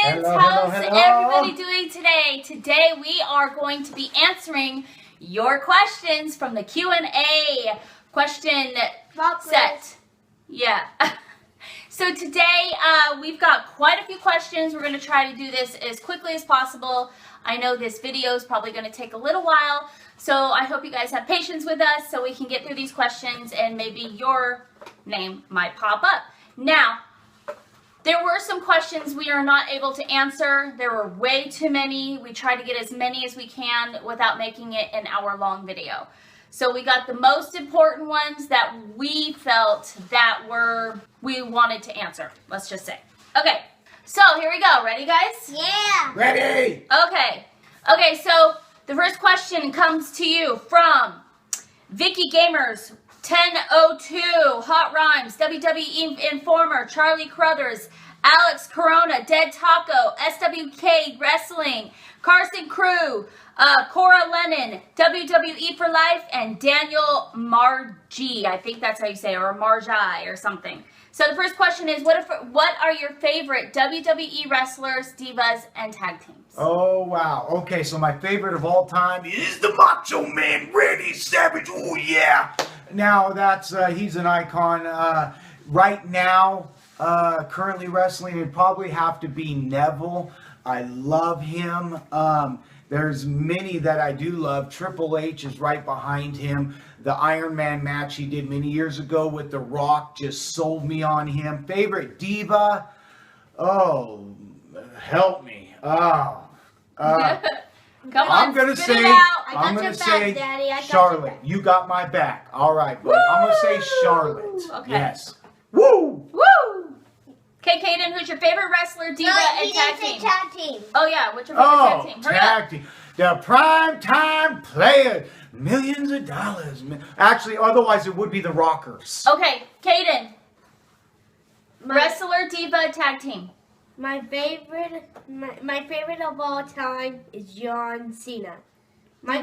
How's everybody doing today? Today we are going to be answering your questions from the Q&A question set. Yeah. So today we've got quite a few questions. We're going to try to do this as quickly as possible. I know this video is probably going to take a little while, so I hope you guys have patience with us so we can get through these questions and maybe your name might pop up. Now, there were some questions we are not able to answer. There were way too many. We tried to get as many as we can without making it an hour-long video. So we got the most important ones that we felt that we wanted to answer, let's just say. Okay, so here we go. Ready, guys? Yeah. Ready. Okay, so the first question comes to you from Vicky Gamers 1002, Hot Rhymes, WWE Informer, Charlie Crothers, Alex Corona, Dead Taco, SWK Wrestling, Carson Crew, Cora Lennon, WWE for Life, and Daniel Margie. I think that's how you say it, or Margi or something. So the first question is, what are your favorite WWE wrestlers, divas, and tag teams? Oh, wow. Okay, so my favorite of all time is the Macho Man, Randy Savage. Oh, yeah. Now, that's he's an icon. Right now, currently wrestling, it'd probably have to be Neville. I love him. There's many that I do love. Triple H is right behind him. The Iron Man match he did many years ago with The Rock just sold me on him. Favorite diva? Oh, help me. Oh. Come on, I'm gonna spit say, it out. I'm gonna say Daddy. I got Charlotte. your back. You got my back. All right, buddy. I'm gonna say Charlotte. Okay. Yes. Woo! Woo! Okay, Cayden, who's your favorite wrestler, diva, and tag team? Tag team. Oh yeah, what's your favorite tag team? Hurry up. Tag team. The prime time players. Millions of dollars. Actually, otherwise it would be the Rockers. Okay, Cayden. Wrestler, diva, tag team. My favorite of all time is John Cena. My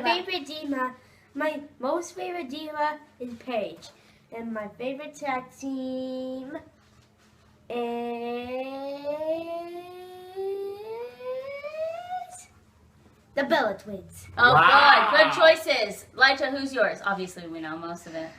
most favorite diva is Paige. And my favorite tag team is the Bella Twins. Oh, Wow. good choices. Elijah, who's yours? Obviously, we know most of it.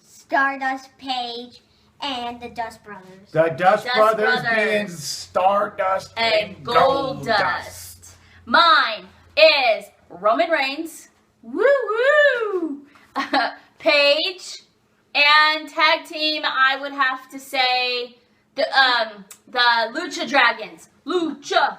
Stardust, Paige, and the Dust Brothers. The Dust Brothers Brothers. being Stardust And Goldust. Mine is Roman Reigns. Woo woo. Paige, and tag team. I would have to say the Lucha Dragons. Lucha.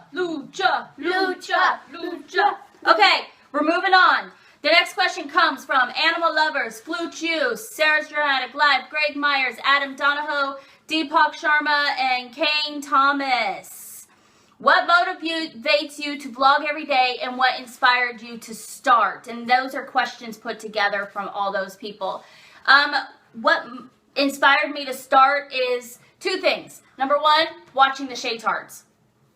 Okay, we're moving on. The next question comes from Animal Lovers, Flute Juice, Sarah's Dramatic Life, Greg Myers, Adam Donahoe, Deepak Sharma, and Kane Thomas. What motivates you to vlog every day, and what inspired you to start? And those are questions put together from all those people. What inspired me to start is two things. Number one, watching the Shaytards.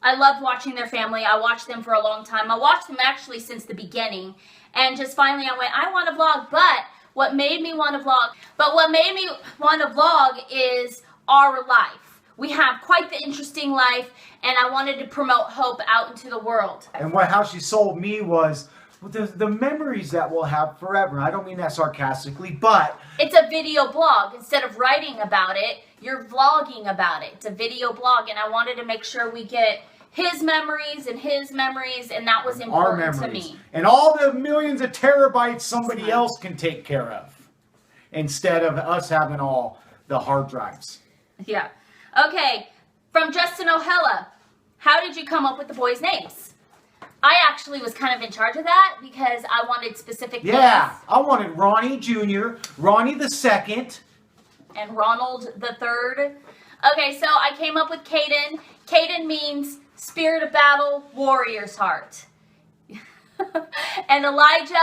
I loved watching their family. I watched them for a long time. I watched them actually since the beginning. And just finally I went, I want to vlog. But what made me want to vlog is our life. We have quite the interesting life, and I wanted to promote hope out into the world. And how she sold me was the memories that we'll have forever. I don't mean that sarcastically, but it's a video blog. Instead of writing about it, you're vlogging about it. It's a video blog, and I wanted to make sure we get his memories, and that was important to me. And all the millions of terabytes somebody else can take care of, instead of us having all the hard drives. Yeah. Okay, from Justin O'Hella, how did you come up with the boys' names? I actually was kind of in charge of that because I wanted specific names. Yeah, I wanted Ronnie Jr., Ronnie the Second, and Ronald the Third. Okay, so I came up with Cayden. Cayden means spirit of battle, warrior's heart. And Elijah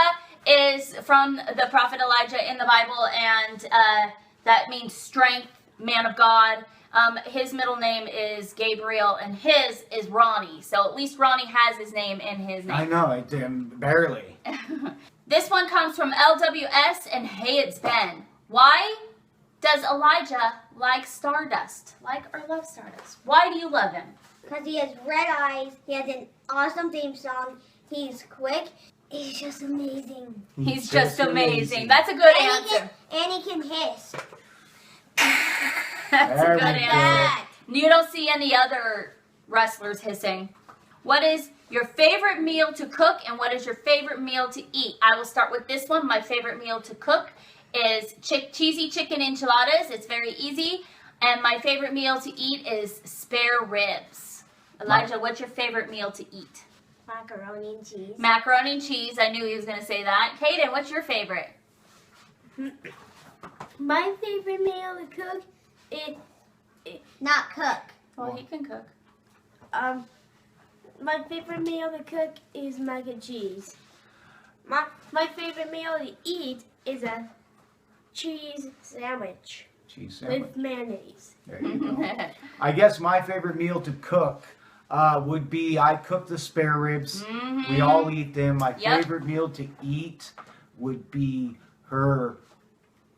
is from the prophet Elijah in the Bible, and that means strength, man of God. His middle name is Gabriel, and his is Ronnie. So at least Ronnie has his name in his name. I know, barely. This one comes from LWS, and hey, it's Ben. Why Does Elijah like Stardust? Like or love Stardust? Why do you love him? Because he has red eyes, he has an awesome theme song, he's quick, he's just amazing. He's just amazing. That's a good answer. And he can hiss. That's a There good we go. answer. You don't see any other wrestlers hissing. What is your favorite meal to cook and what is your favorite meal to eat? I will start with this one. My favorite meal to cook is cheesy chicken enchiladas. It's very easy. And my favorite meal to eat is spare ribs. Elijah, what's your favorite meal to eat? Macaroni and cheese. Macaroni and cheese. I knew he was going to say that. Cayden, what's your favorite? My favorite meal to cook is not cook. Well, he can cook. My favorite meal to cook is mac and cheese. My favorite meal to eat is a cheese sandwich Cheese sandwich. with mayonnaise. There you go. I guess my favorite meal to cook would be, I cook the spare ribs. Mhm. We all eat them. My Yep. favorite meal to eat would be her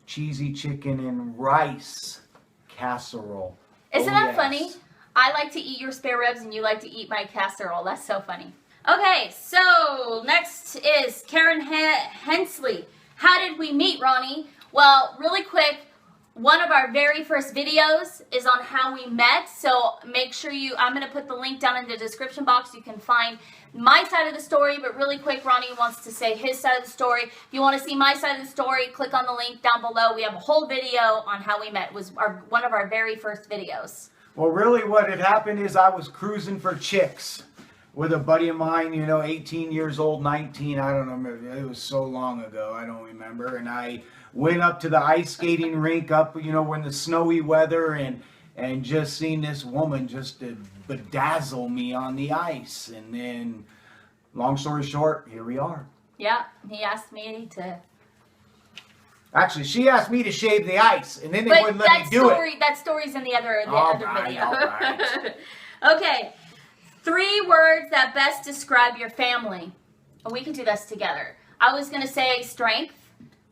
cheesy chicken and rice casserole. Isn't Oh, that yes. funny? I like to eat your spare ribs and you like to eat my casserole. That's so funny. Okay, so next is Karen Hensley. How did we meet, Ronnie? Well, really quick, one of our very first videos is on how we met. So make sure I'm going to put the link down in the description box. You can find my side of the story, but really quick, Ronnie wants to say his side of the story. If you want to see my side of the story, click on the link down below. We have a whole video on how we met. It was one of our very first videos. Well, really what had happened is I was cruising for chicks with a buddy of mine, 18 years old, 19, I don't know, it was so long ago, I don't remember. And I went up to the ice skating rink up, when the snowy weather and just seen this woman just bedazzle me on the ice. And then, long story short, here we are. Yeah, he asked me to... Actually, she asked me to shave the ice, and then they wouldn't let me do it. That story's in the other Alright, video. alright. Okay, 3 words that best describe your family. And we can do this together. I was going to say strength,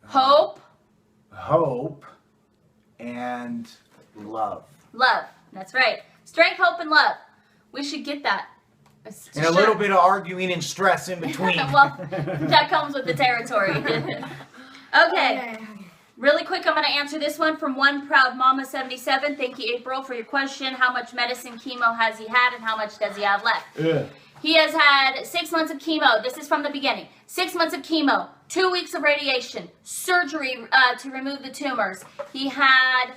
hope, and love. love. That's right. Strength, hope, and love. We should get that. And a little bit of arguing and stress in between. Well, that comes with the territory. Okay. Really quick, I'm going to answer this one from One Proud Mama 77. Thank you, April, for your question. How much medicine chemo has he had and how much does he have left? Ugh. He has had 6 months of chemo. This is from the beginning. 6 months of chemo, 2 weeks of radiation, surgery to remove the tumors. He had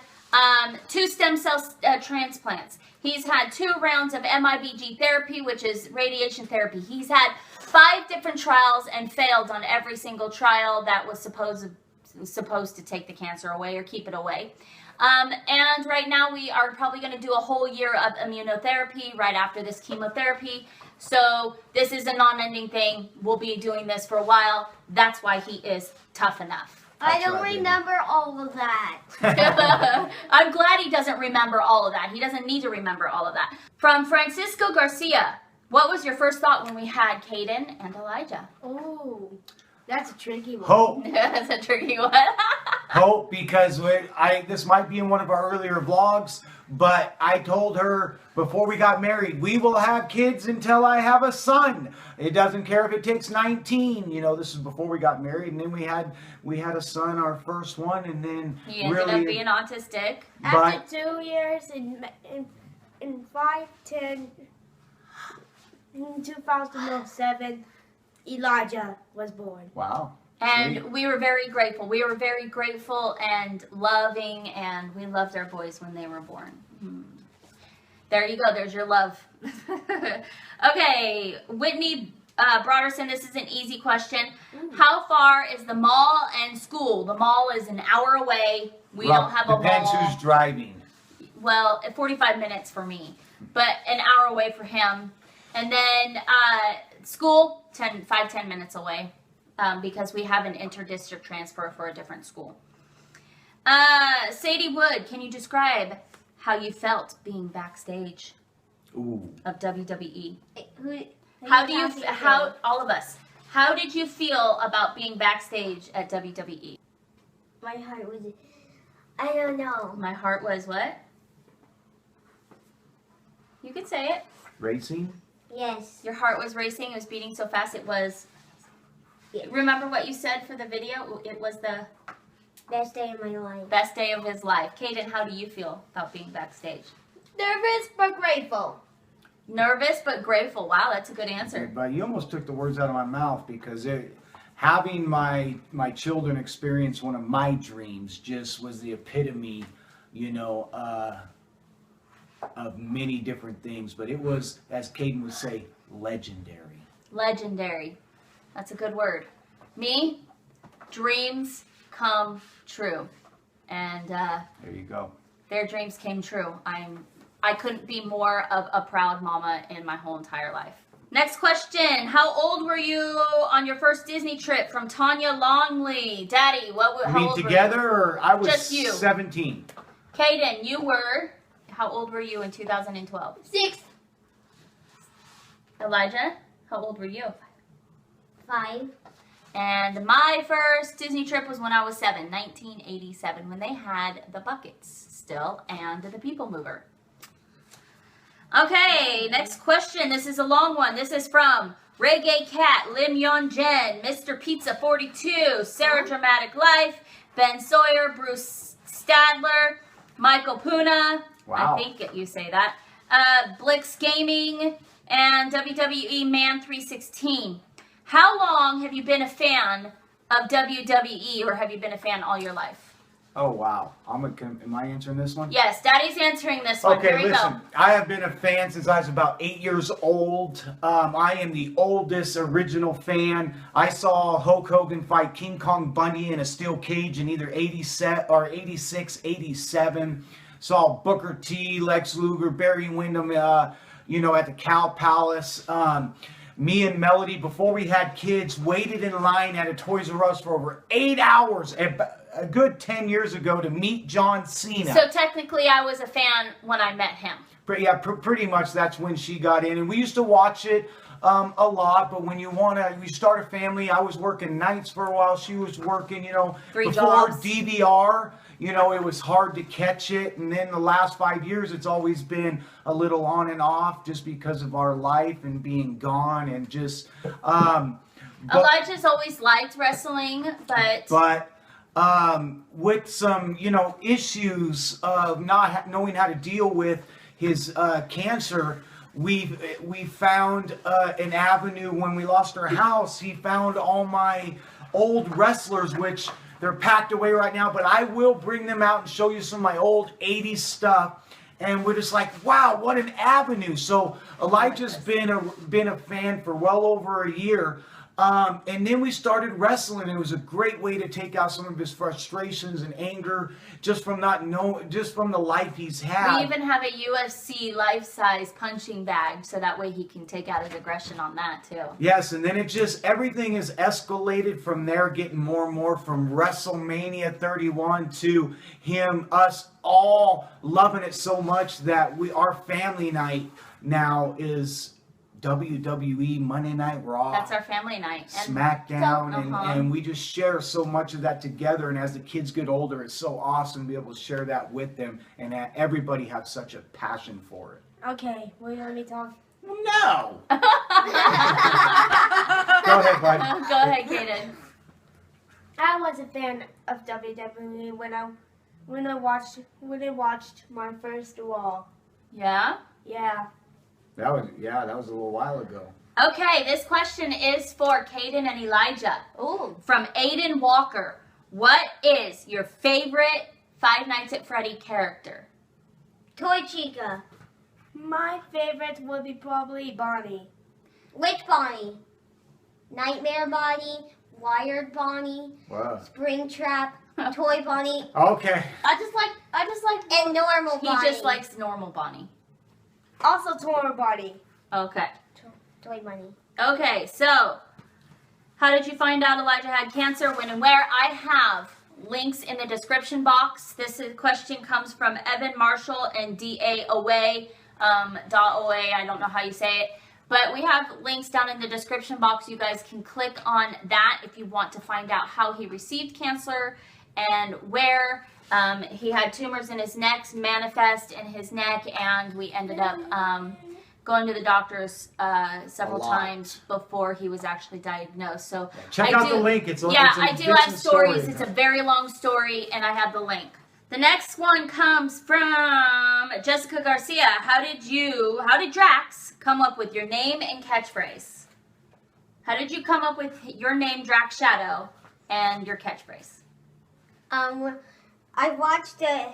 2 stem cell transplants. He's had 2 rounds of MIBG therapy, which is radiation therapy. He's had 5 different trials and failed on every single trial that was supposed to take the cancer away or keep it away. And right now we are probably going to do a whole year of immunotherapy right after this chemotherapy. So this is a non-ending thing. We'll be doing this for a while. That's why he is tough enough. I don't remember all of that. I'm glad he doesn't remember all of that. He doesn't need to remember all of that. From Francisco Garcia, what was your first thought when we had Cayden and Elijah? Oh, that's a tricky one. Hope. That's a tricky one. Hope, because this might be in one of our earlier vlogs, but I told her before we got married, we will have kids until I have a son. It doesn't care if it takes 19. This is before we got married, and then we had a son, our first one, and then He ended up being autistic. After 2 years in 2007, Elijah was born. Wow. And Sweet. we were very grateful. We were very grateful and loving, and we loved our boys when they were born. There you go. There's your love. Okay, Whitney Broderson, this is an easy question. How far is the mall and school? The mall is an hour away. We don't have a mall. Depends who's driving. Well, 45 minutes for me, but an hour away for him. And then school, 5-10 minutes away, because we have an inter-district transfer for a different school. Sadie Wood, can you describe how you felt being backstage of WWE? All of us, how did you feel about being backstage at WWE? My heart was... I don't know. My heart was what? You could say it. Racing? Yes. Your heart was racing. It was beating so fast it was... Yeah. Remember what you said for the video? It was the Best day of my life. best day of his life. Cayden, how do you feel about being backstage? Nervous but grateful. Nervous but grateful. Wow, that's a good answer. But you almost took the words out of my mouth because having my children experience one of my dreams just was the epitome, you know, of many different things. But it was, as Cayden would say, legendary. Legendary. That's a good word. Me, dreams come true. And There you go. their dreams came true. I couldn't be more of a proud mama in my whole entire life. Next question. How old were you on your first Disney trip? From Tanya Longley. Daddy, You how mean old together, were or I was Just you. 17? you? Cayden, you were, how old were you in 2012? 6, Elijah, how old were you? 5. And my first Disney trip was when I was 7, 1987, when they had the buckets still and the People Mover. Okay, next question. This is a long one. This is from Reggae Cat, Lim Yon Jen, Mr. Pizza 42, Sarah Dramatic Life, Ben Sawyer, Bruce Stadler, Michael Puna. Wow. I think you say that. Blix Gaming and WWE Man 316. How long have you been a fan of WWE, or have you been a fan all your life? Oh, wow. Am I answering this one? Yes, Daddy's answering this one. Here Okay, we listen. go. I have been a fan since I was about 8 years old. I am the oldest original fan. I saw Hulk Hogan fight King Kong Bundy in a steel cage in either 86, 87. Saw Booker T, Lex Luger, Barry Windham, at the Cow Palace. Me and Melody, before we had kids, waited in line at a Toys R Us for over 8 hours, a good 10 years ago, to meet John Cena. So technically, I was a fan when I met him. Pretty much that's when she got in. And we used to watch it a lot, but when you start a family, I was working nights for a while. She was working, Three before jobs. DVR, it was hard to catch it. And then the last 5 years, it's always been a little on and off just because of our life and being gone and just... Elijah's always liked wrestling, but with some, issues of not knowing how to deal with his cancer, we found an avenue. When we lost our house, he found all my old wrestlers, which they're packed away right now, but I will bring them out and show you some of my old 80s stuff. And we're just like, wow, what an avenue. So Elijah's been a fan for well over a year. And then we started wrestling. It was a great way to take out some of his frustrations and anger just from the life he's had. we even have a UFC life-size punching bag, so that way he can take out his aggression on that too. Yes, and then everything is escalated from there, getting more and more, from WrestleMania 31 to us all loving it so much that our family night now is WWE Monday Night Raw. That's our family night. And SmackDown, and we just share so much of that together. And as the kids get older, it's so awesome to be able to share that with them, and everybody has such a passion for it. Okay, will you let me talk? No. Go ahead, bud. Go ahead, Cayden. I was a fan of WWE when I watched my first Raw. Yeah? Yeah. That was a little while ago. Okay, this question is for Cayden and Elijah. Ooh. From Aiden Walker. What is your favorite Five Nights at Freddy character? Toy Chica. My favorite would be probably Bonnie. Which Bonnie? Nightmare Bonnie, Wired Bonnie, Wow. Springtrap, Toy Bonnie. Okay. I just like and normal He Bonnie. just likes normal Bonnie. Also Toy Bonnie. Okay. Toy Bonnie. Okay, so how did you find out Elijah had cancer, when and where? I have links in the description box. Question comes from Evan Marshall and DA Away, I don't know how you say it. But we have links down in the description box. You guys can click on that if you want to find out how he received cancer and where. He had tumors in his neck, manifest in his neck, and we ended up going to the doctors several times before he was actually diagnosed. So check out the link. I do have stories. It's a very long story, and I have the link. The next one comes from Jessica Garcia. How did Drax come up with your name and catchphrase? How did you come up with your name, Drax Shadow, and your catchphrase? I watched the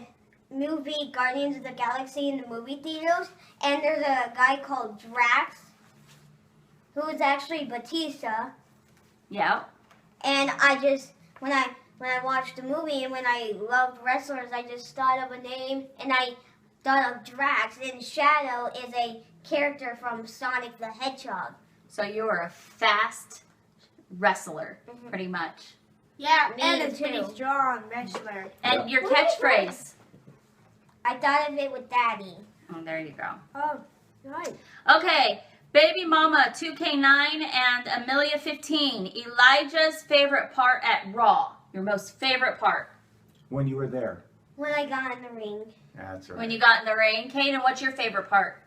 movie Guardians of the Galaxy in the movie theaters, and there's a guy called Drax, who is actually Batista. Yeah. And I just, when I watched the movie and when I loved wrestlers, I just thought of a name, and I thought of Drax, and Shadow is a character from Sonic the Hedgehog. So you were a fast wrestler, pretty much. Yeah, and a pretty strong wrestler. And your catchphrase? I thought of it with Daddy. Oh, there you go. Oh, nice. Okay, Baby Mama 2K9 and Amelia 15. Elijah's favorite part at Raw. Your most favorite part? When you were there. When I got in the ring. That's right. When you got in the ring. Cayden, what's your favorite part?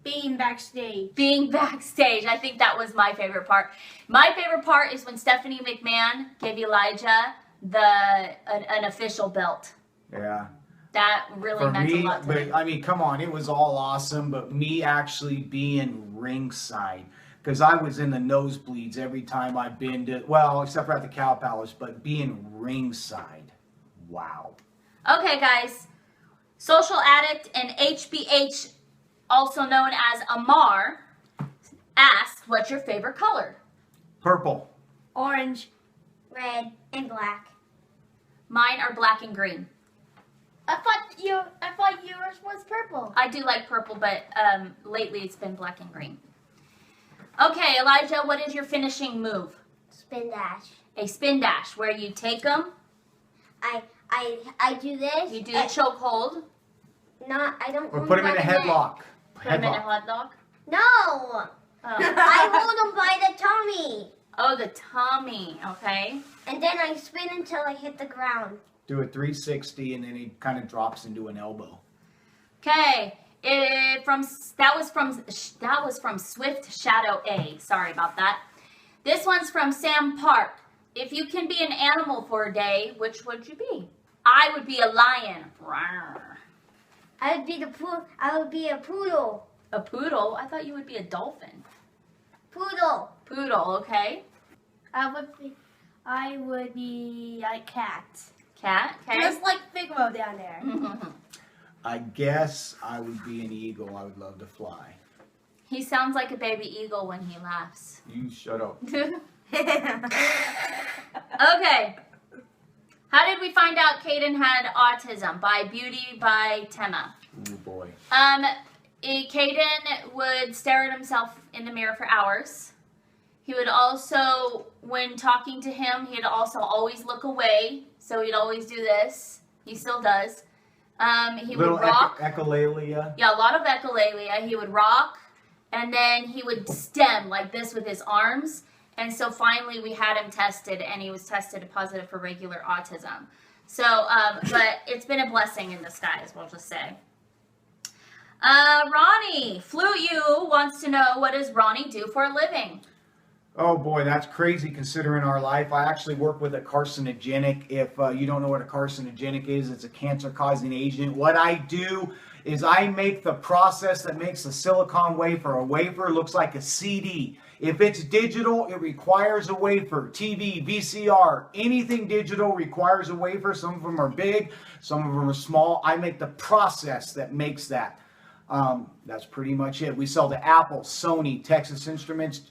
Being backstage. Being backstage. I think that was my favorite part. My favorite part is when Stephanie McMahon gave Elijah an official belt. Yeah. That really meant a lot to me. But I mean, come on, it was all awesome. But me actually being ringside, because I was in the nosebleeds every time I've been to, well, except for at the Cow Palace, but being ringside, wow. Okay, guys. Social Addict and HBH, also known as Amar, asked, what's your favorite color? Purple. Orange. Red and black. Mine are black and green. I thought yours was purple. I do like purple, but lately it's been black and green. Okay, Elijah, what is your finishing move? Spin dash. A spin dash, where you take them. I do this. You do the choke hold. I don't. Or put him in a headlock. Put him in a headlock. No. Oh. I hold him by the tummy. Oh, the tummy. Okay. And then I spin until I hit the ground. Do a 360, and then he kind of drops into an elbow. Okay. That was from Swift Shadow A. Sorry about that. This one's from Sam Park. If you can be an animal for a day, which would you be? I would be a lion. Rawr. I would be a poodle. A poodle? I thought you would be a dolphin. Poodle. Poodle, okay. I would be a cat. Cat, okay. Just like Figmo down there. I guess I would be an eagle. I would love to fly. He sounds like a baby eagle when he laughs. You shut up. Okay. How did we find out Cayden had autism? By Beauty by Tema. Oh boy. Cayden would stare at himself in the mirror for hours. He would also, when talking to him, he'd also always look away. So he'd always do this. He still does. He would rock. Echolalia. Yeah, a lot of echolalia. He would rock, and then he would stem like this with his arms. And so finally we had him tested, and he was tested positive for regular autism. So, but it's been a blessing in disguise, we'll just say. Ronnie, Flu wants to know, what does Ronnie do for a living? Oh boy, that's crazy considering our life. I actually work with a carcinogenic. If you don't know what a carcinogenic is, it's a cancer-causing agent. What I do is I make the process that makes a silicon wafer. A wafer looks like a CD. If it's digital, it requires a wafer. TV, VCR, anything digital requires a wafer. Some of them are big, some of them are small. I make the process that makes that. That's pretty much it. We sell to Apple, Sony, Texas Instruments.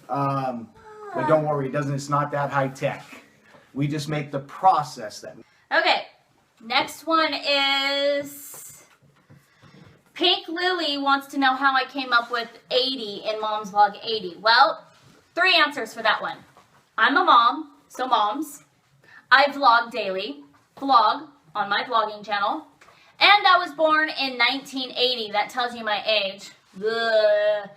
But don't worry, it's not that high tech. We just make the process that. Okay, next one is Pink Lily wants to know how I came up with 80 in Mom's Vlog 80. Well, 3 answers for that one. I'm a mom, so moms. I vlog daily, vlog on my vlogging channel. And I was born in 1980. That tells you my age. Ugh.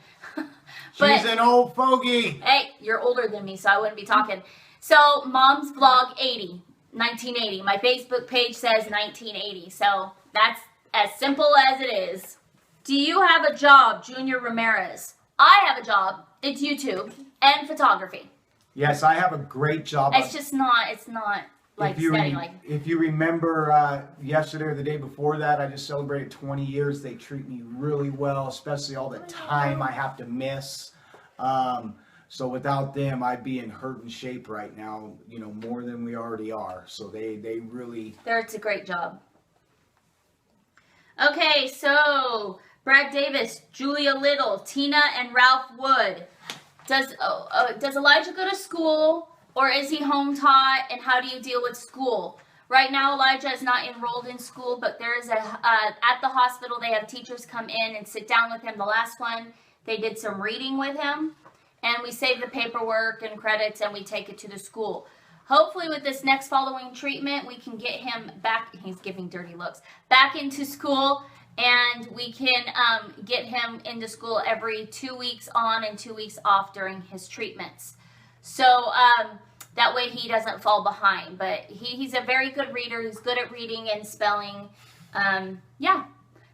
She's an old fogey. Hey, you're older than me, so I wouldn't be talking. So, Mom's Vlog 80. 1980. My Facebook page says 1980. So that's as simple as it is. Do you have a job, Junior Ramirez? I have a job. It's YouTube and photography. Yes, I have a great job. It's not like steady. If you remember yesterday or the day before that, I just celebrated 20 years. They treat me really well, especially all the time I have to miss. So without them, I'd be in hurting shape right now, you know, more than we already are. So they really... It's a great job. Okay, so Brad Davis, Julia Little, Tina and Ralph Wood. Does Elijah go to school or is he home taught, and how do you deal with school? Right now, Elijah is not enrolled in school, but there is at the hospital, they have teachers come in and sit down with him. The last one, they did some reading with him. And we save the paperwork and credits and we take it to the school. Hopefully with this next following treatment, we can get him back, he's giving dirty looks, back into school, and we can get him into school every 2 weeks on and 2 weeks off during his treatments. So that way he doesn't fall behind. But he's a very good reader. He's good at reading and spelling. Yeah,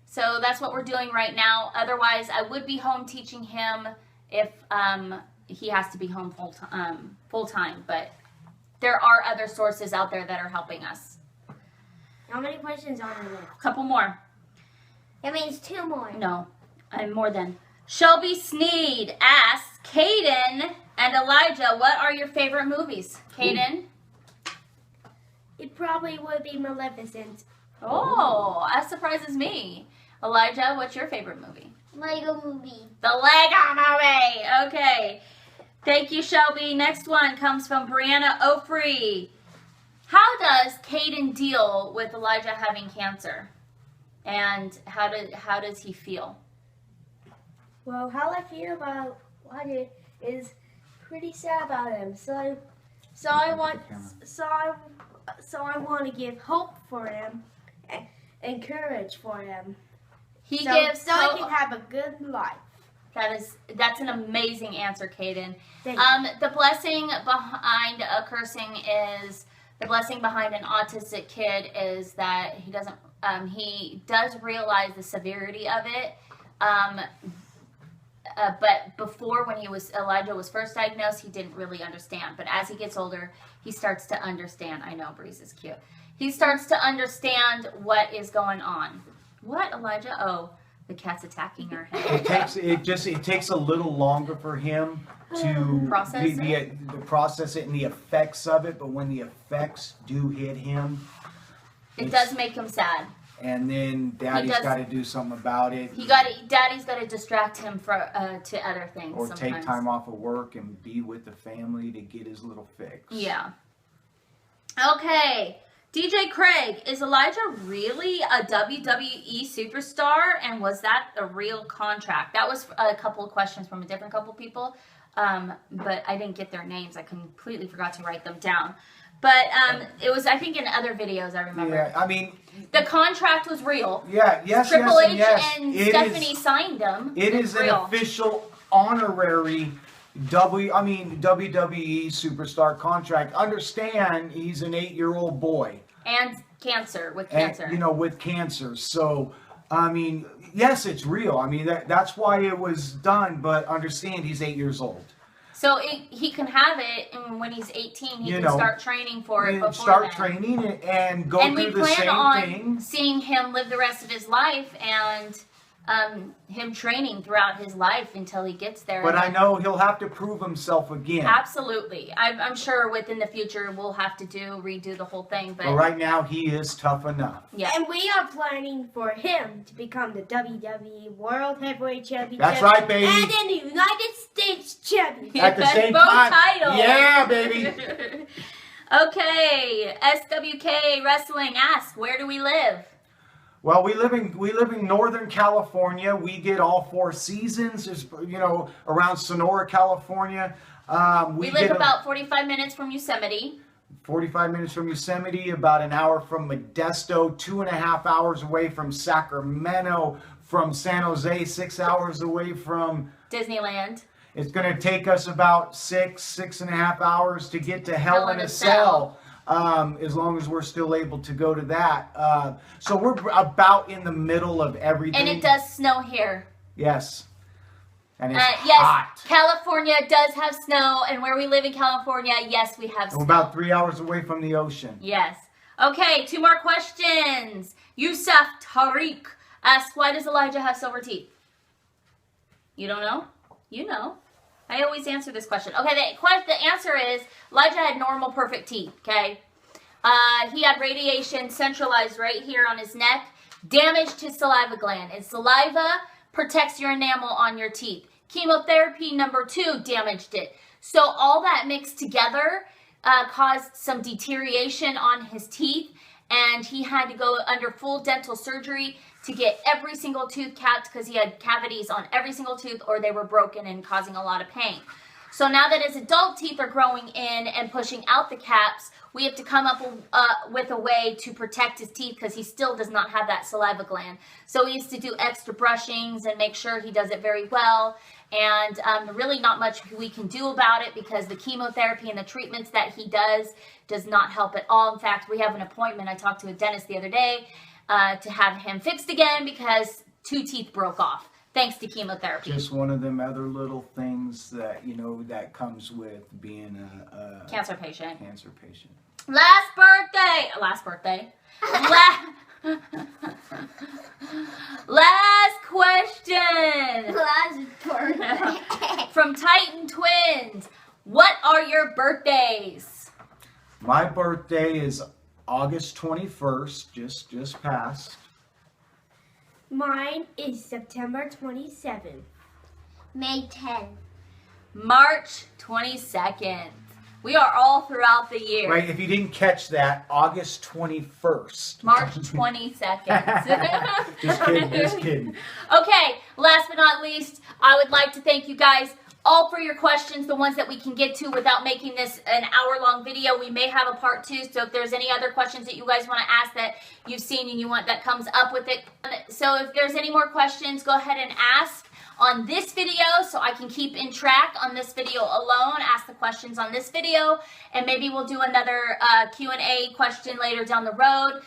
so that's what we're doing right now. Otherwise, I would be home teaching him if he has to be home full time, but there are other sources out there that are helping us. How many questions are there? A couple more. That means 2 more. No, I'm more than. Shelby Sneed asks, Cayden and Elijah, what are your favorite movies? Cayden? It probably would be Maleficent. Oh, that surprises me. Elijah, what's your favorite movie? Lego movie. The Lego movie. Okay. Thank you, Shelby. Next one comes from Brianna Ofree. How does Cayden deal with Elijah having cancer? And how does he feel? Well, how I feel about Elijah is pretty sad about him. So I want to give hope for him and courage for him. He gives so hope. he can have a good life. That's an amazing answer, Cayden. Thank you. The blessing behind a cursing is the blessing behind an autistic kid is that he doesn't. He does realize the severity of it. But before, when Elijah was first diagnosed, he didn't really understand. But as he gets older, he starts to understand. I know Breeze is cute. He starts to understand what is going on. What, Elijah? Oh, the cat's attacking our head. It takes a little longer for him to process it and the effects of it. But when the effects do hit him, it does make him sad. And then Daddy's got to do something about it. Daddy's got to distract him to other things. Or sometimes. Take time off of work and be with the family to get his little fix. Yeah. Okay. DJ Craig, is Elijah really a WWE superstar? And was that a real contract? That was a couple of questions from a different couple of people. But I didn't get their names. I completely forgot to write them down. But it was, I think, in other videos, I remember. Yeah, I mean... The contract was real. Yeah, yes, Triple H yes. and Stephanie signed them. It is an official honorary WWE Superstar contract. Understand, he's an 8-year-old boy. And with cancer. And, with cancer. So, I mean, yes, it's real. I mean, that's why it was done, but understand, he's 8 years old. So he can have it, and when he's 18, he can start training for it before Start training and go through the same thing. And we plan on seeing him live the rest of his life and him training throughout his life until he gets there. But I know he'll have to prove himself again. Absolutely. I'm sure within the future we'll have to redo the whole thing. But right now he is tough enough. Yeah. And we are planning for him to become the WWE World Heavyweight Champion. That's right, baby. And then the United States Champion. At the same both time. titles. Yeah, baby. Okay. SWK Wrestling asks, where do we live? Well, we live in Northern California. We get all 4 seasons. There's, around Sonora, California. We live about 45 minutes from Yosemite. 45 minutes from Yosemite, about an hour from Modesto, 2.5 hours away from Sacramento, from San Jose, 6 hours away from Disneyland. It's going to take us about 6.5 hours to get to Hell in a Cell. as long as we're still able to go to that. So we're about in the middle of everything. And it does snow here. Yes. And it's Yes, hot. California does have snow, and where we live in California, yes, we have And snow. we're about 3 hours away from the ocean. Yes. Okay, 2 more questions. Yusuf Tariq asks, why does Elijah have silver teeth? You don't know? You know. I always answer this question. Okay, the answer is Elijah had normal, perfect teeth, okay? He had radiation centralized right here on his neck, damaged his saliva gland. And saliva protects your enamel on your teeth. Chemotherapy number 2 damaged it. So all that mixed together caused some deterioration on his teeth, and he had to go under full dental surgery to get every single tooth capped because he had cavities on every single tooth or they were broken and causing a lot of pain. So now that his adult teeth are growing in and pushing out the caps, we have to come up with a way to protect his teeth because he still does not have that saliva gland. So he has to do extra brushings and make sure he does it very well. And really not much we can do about it because the chemotherapy and the treatments that he does not help at all. In fact, we have an appointment. I talked to a dentist the other day to have him fixed again because 2 teeth broke off thanks to chemotherapy. Just one of them other little things that, you know, that comes with being a Cancer patient. Cancer patient. Last birthday. Last question. From Titan Twins. What are your birthdays? My birthday is August 21st, just passed. Mine is September 27th. May 10th. March 22nd. We are all throughout the year. Right, if you didn't catch that, August 21st. March 22nd. Just kidding. Okay, last but not least, I would like to thank you guys all for your questions, the ones that we can get to without making this an hour-long video. We may have a part 2, so if there's any other questions that you guys want to ask that you've seen and you want that comes up with it. So if there's any more questions, go ahead and ask on this video so I can keep in track on this video alone. Ask the questions on this video, and maybe we'll do another Q&A question later down the road.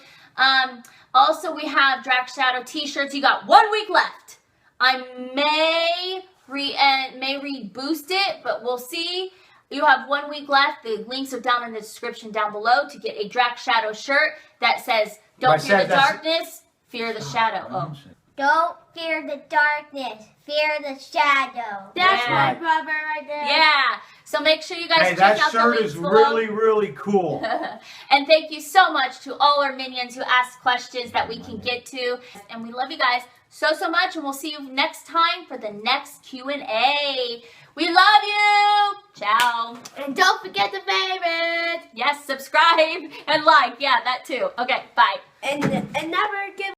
Also, we have Drax Shadow t-shirts. You got 1 week left. I may reboost it, but we'll see. You have 1 week left. The links are down in the description down below to get a Drax Shadow shirt that says, don't fear the darkness, fear the shadow. Oh. Don't fear the darkness, fear the shadow. That's my brother right there. Yeah. So make sure you guys check out the links below. That shirt is really, really cool. And thank you so much to all our minions who asked questions that we can get to. And we love you guys so much, and we'll see you next time for the next Q&A. We love you. Ciao. And don't forget to favorite. Yes, subscribe and like. Yeah, that too. Okay, bye. And never give